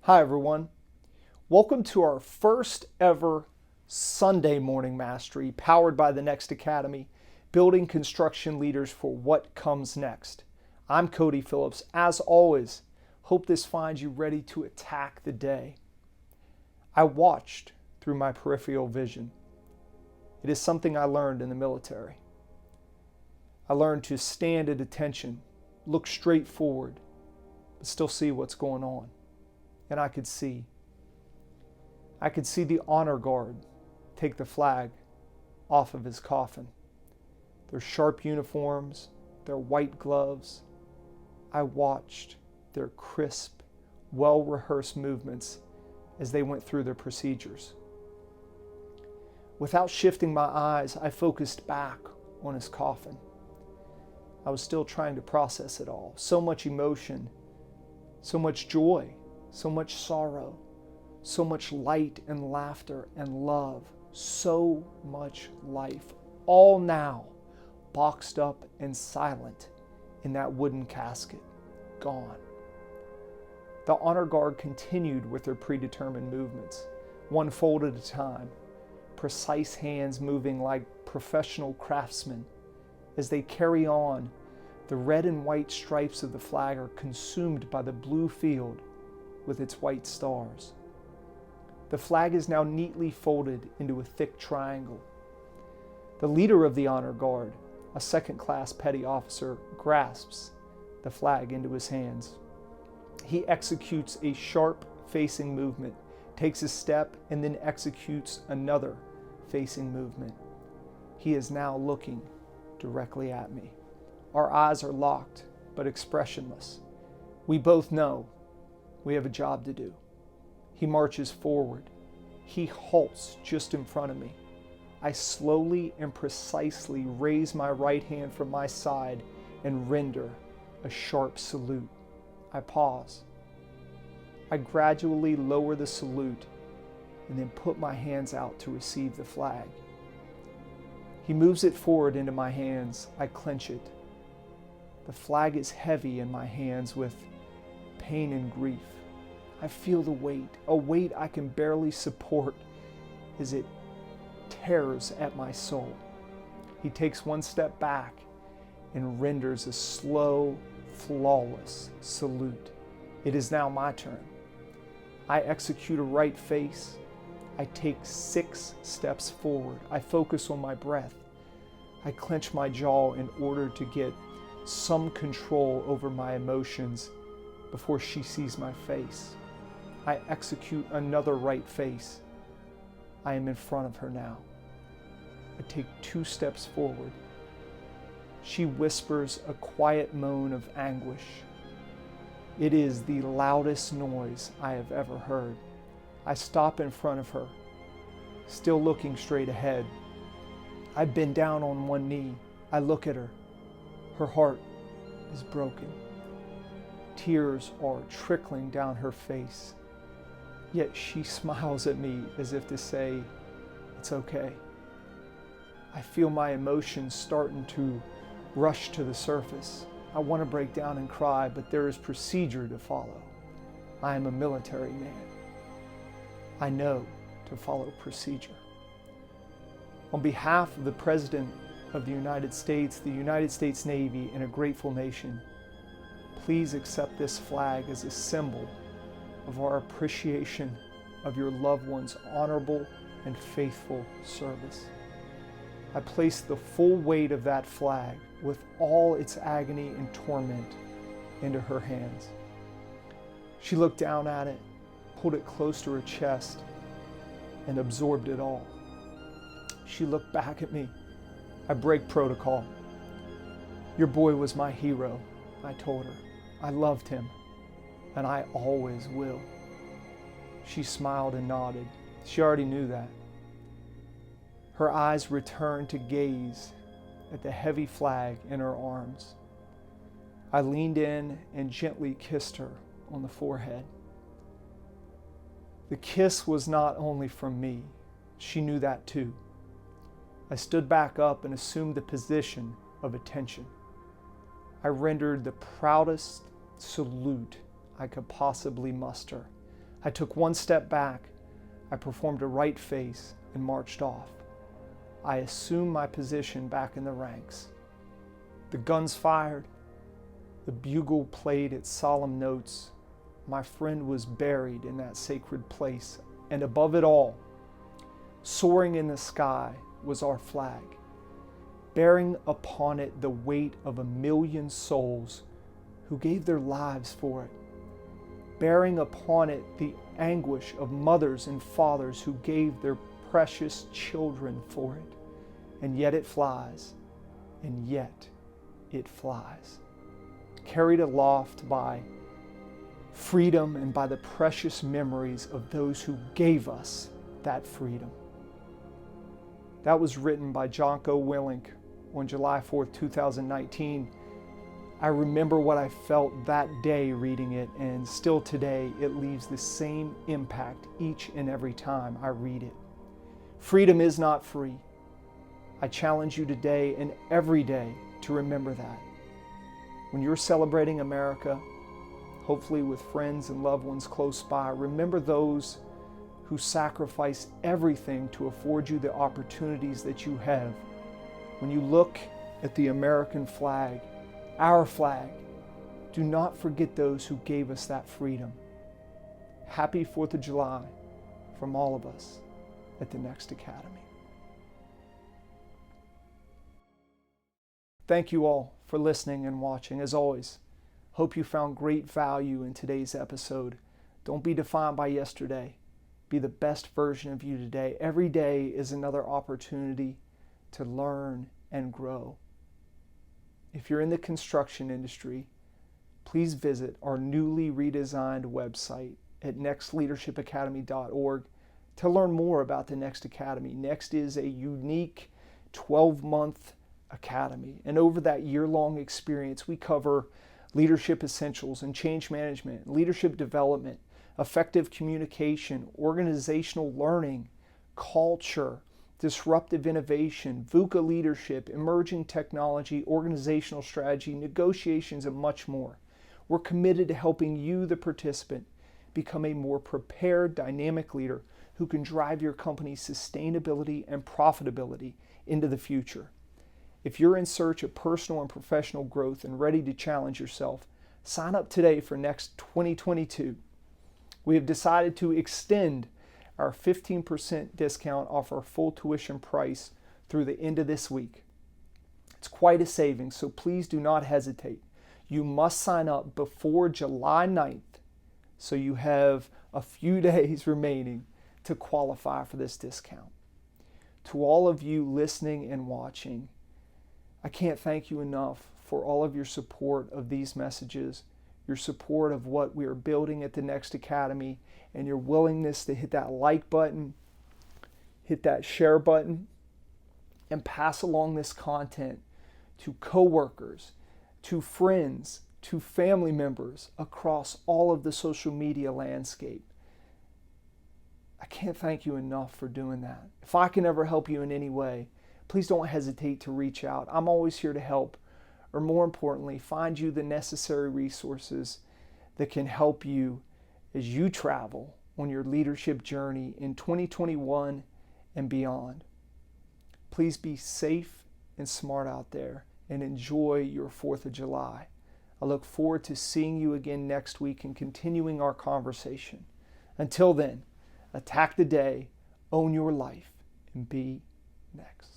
Hi everyone. Welcome to our first ever Sunday morning mastery powered by the Next Academy, building construction leaders for what comes next. I'm Cody Phillips. As always, hope this finds you ready to attack the day. I watched through my peripheral vision. It is something I learned in the military. I learned to stand at attention, look straight forward, but still see what's going on. And I could see the honor guard take the flag off of his coffin. Their sharp uniforms, their white gloves. I watched their crisp, well-rehearsed movements as they went through their procedures. Without shifting my eyes, I focused back on his coffin. I was still trying to process it all. So much emotion, so much joy, so much sorrow, so much light and laughter and love, so much life, all now boxed up and silent in that wooden casket, gone. The honor guard continued with their predetermined movements, one fold at a time, precise hands moving like professional craftsmen. As they carry on, the red and white stripes of the flag are consumed by the blue field with its white stars. The flag is now neatly folded into a thick triangle. The leader of the honor guard, a second-class petty officer, grasps the flag into his hands. He executes a sharp facing movement, takes a step, and then executes another facing movement. He is now looking directly at me. Our eyes are locked, but expressionless. We both know we have a job to do. He marches forward. He halts just in front of me. I slowly and precisely raise my right hand from my side and render a sharp salute. I pause. I gradually lower the salute and then put my hands out to receive the flag. He moves it forward into my hands. I clench it. The flag is heavy in my hands with pain and grief. I feel the weight, a weight I can barely support as it tears at my soul. He takes one step back and renders a slow, flawless salute. It is now my turn. I execute a right face. I take 6 steps forward. I focus on my breath. I clench my jaw in order to get some control over my emotions before she sees my face. I execute another right face. I am in front of her now. I take 2 steps forward. She whispers a quiet moan of anguish. It is the loudest noise I have ever heard. I stop in front of her, still looking straight ahead. I bend down on one knee. I look at her. Her heart is broken. Tears are trickling down her face. Yet she smiles at me as if to say, it's okay. I feel my emotions starting to rush to the surface. I want to break down and cry, but there is procedure to follow. I am a military man. I know to follow procedure. On behalf of the President of the United States, the United States Navy, and a grateful nation, please accept this flag as a symbol of our appreciation of your loved one's honorable and faithful service. I place the full weight of that flag with all its agony and torment into her hands. She looked down at it, pulled it close to her chest, and absorbed it all. She looked back at me. I break protocol. Your boy was my hero, I told her. I loved him, and I always will. She smiled and nodded. She already knew that. Her eyes returned to gaze at the heavy flag in her arms. I leaned in and gently kissed her on the forehead. The kiss was not only from me. She knew that too. I stood back up and assumed the position of attention. I rendered the proudest salute I could possibly muster. I took one step back, I performed a right face and marched off. I assumed my position back in the ranks. The guns fired, the bugle played its solemn notes. My friend was buried in that sacred place, and above it all, soaring in the sky, was our flag, bearing upon it the weight of 1,000,000 souls who gave their lives for it, bearing upon it the anguish of mothers and fathers who gave their precious children for it. And yet it flies, and yet it flies, carried aloft by freedom and by the precious memories of those who gave us that freedom. That was written by Jocko Willink on July 4th, 2019. I remember what I felt that day reading it, and still today it leaves the same impact each and every time I read it. Freedom is not free. I challenge you today and every day to remember that. When you're celebrating America, hopefully with friends and loved ones close by, remember those who sacrificed everything to afford you the opportunities that you have. When you look at the American flag, our flag, do not forget those who gave us that freedom. Happy 4th of July from all of us at the Next Academy. Thank you all for listening and watching. As always, hope you found great value in today's episode. Don't be defined by yesterday. Be the best version of you today. Every day is another opportunity to learn and grow. If you're in the construction industry, please visit our newly redesigned website at nextleadershipacademy.org to learn more about the Next Academy. Next is a unique 12-month academy, and over that year-long experience, we cover leadership essentials and change management, leadership development, effective communication, organizational learning, culture, disruptive innovation, VUCA leadership, emerging technology, organizational strategy, negotiations, and much more. We're committed to helping you, the participant, become a more prepared, dynamic leader who can drive your company's sustainability and profitability into the future. If you're in search of personal and professional growth and ready to challenge yourself, sign up today for Next 2022. We have decided to extend our 15% discount off our full tuition price through the end of this week. It's quite a savings, so please do not hesitate. You must sign up before July 9th, so you have a few days remaining to qualify for this discount. To all of you listening and watching, I can't thank you enough for all of your support of these messages, your support of what we are building at the Next Academy, and your willingness to hit that like button, hit that share button, and pass along this content to coworkers, to friends, to family members across all of the social media landscape. I can't thank you enough for doing that. If I can ever help you in any way, please don't hesitate to reach out. I'm always here to help, or more importantly, find you the necessary resources that can help you as you travel on your leadership journey in 2021 and beyond. Please be safe and smart out there and enjoy your 4th of July. I look forward to seeing you again next week and continuing our conversation. Until then, attack the day, own your life, and be next.